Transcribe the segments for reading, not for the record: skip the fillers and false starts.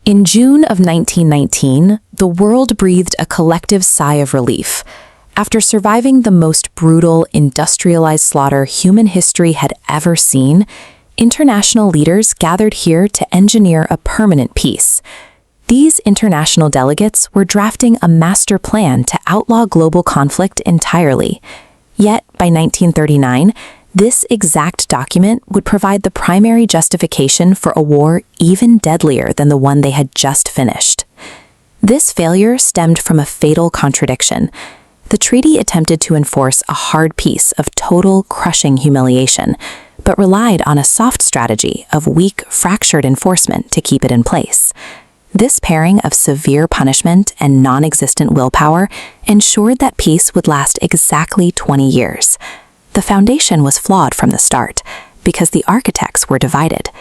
In June of 1919, the world breathed a collective sigh of relief. After surviving the most brutal, industrialized slaughter human history had ever seen, international leaders gathered here to engineer a permanent peace. These international delegates were drafting a master plan to outlaw global conflict entirely. Yet, by 1939, this exact document would provide the primary justification for a war even deadlier than the one they had just finished. This failure stemmed from a fatal contradiction. The treaty attempted to enforce a hard peace of total, crushing humiliation, but relied on a soft strategy of weak, fractured enforcement to keep it in place. This pairing of severe punishment and non-existent willpower ensured that peace would last exactly 20 years. The foundation was flawed from the start, because the architects were divided.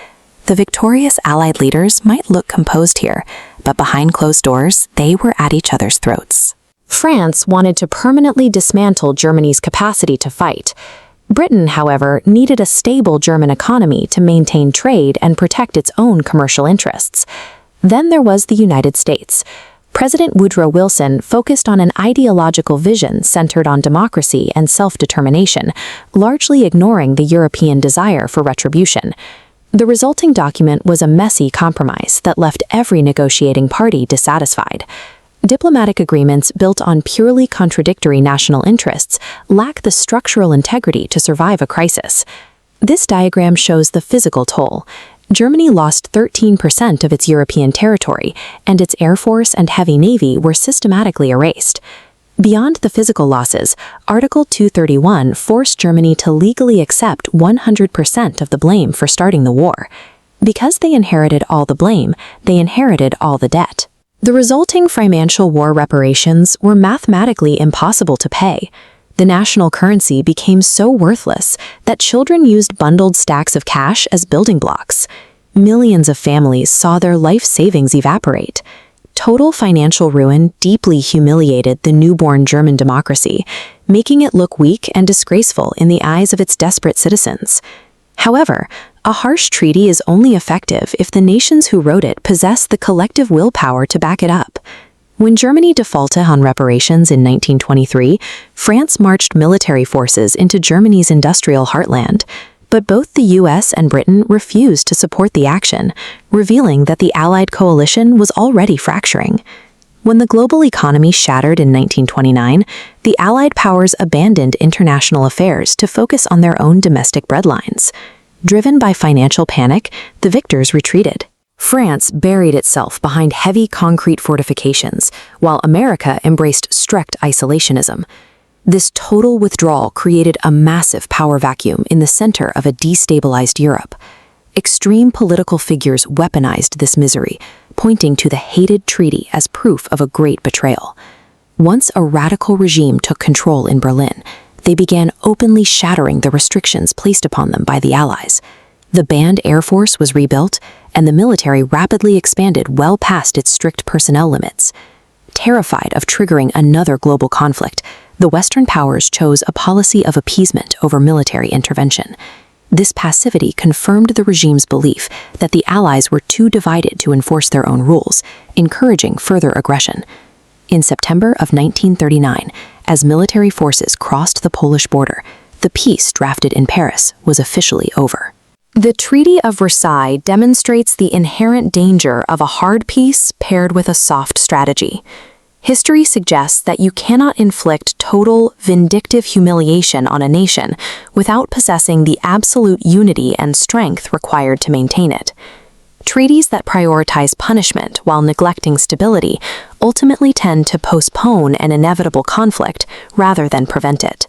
The victorious Allied leaders might look composed here, but behind closed doors, they were at each other's throats. France wanted to permanently dismantle Germany's capacity to fight. Britain, however, needed a stable German economy to maintain trade and protect its own commercial interests. Then there was the United States. President Woodrow Wilson focused on an ideological vision centered on democracy and self-determination, largely ignoring the European desire for retribution. The resulting document was a messy compromise that left every negotiating party dissatisfied. Diplomatic agreements built on purely contradictory national interests lack the structural integrity to survive a crisis. This diagram shows the physical toll. Germany lost 13% of its European territory, and its air force and heavy navy were systematically erased. Beyond the physical losses, Article 231 forced Germany to legally accept 100% of the blame for starting the war. Because they inherited all the blame, they inherited all the debt. The resulting financial war reparations were mathematically impossible to pay. The national currency became so worthless that children used bundled stacks of cash as building blocks. Millions of families saw their life savings evaporate. Total financial ruin deeply humiliated the newborn German democracy, making it look weak and disgraceful in the eyes of its desperate citizens. However, a harsh treaty is only effective if the nations who wrote it possess the collective willpower to back it up. When Germany defaulted on reparations in 1923, France marched military forces into Germany's industrial heartland, but both the US and Britain refused to support the action, revealing that the Allied coalition was already fracturing. When the global economy shattered in 1929, the Allied powers abandoned international affairs to focus on their own domestic breadlines. Driven by financial panic, the victors retreated. France buried itself behind heavy concrete fortifications, while America embraced strict isolationism. This total withdrawal created a massive power vacuum in the center of a destabilized Europe. Extreme political figures weaponized this misery, pointing to the hated treaty as proof of a great betrayal. Once a radical regime took control in Berlin, they began openly shattering the restrictions placed upon them by the Allies. The banned air force was rebuilt, and the military rapidly expanded well past its strict personnel limits. Terrified of triggering another global conflict, the Western powers chose a policy of appeasement over military intervention. This passivity confirmed the regime's belief that the Allies were too divided to enforce their own rules, encouraging further aggression. In September of 1939, as military forces crossed the Polish border, the peace drafted in Paris was officially over. The Treaty of Versailles demonstrates the inherent danger of a hard peace paired with a soft strategy. History suggests that you cannot inflict total, vindictive humiliation on a nation without possessing the absolute unity and strength required to maintain it. Treaties that prioritize punishment while neglecting stability ultimately tend to postpone an inevitable conflict rather than prevent it.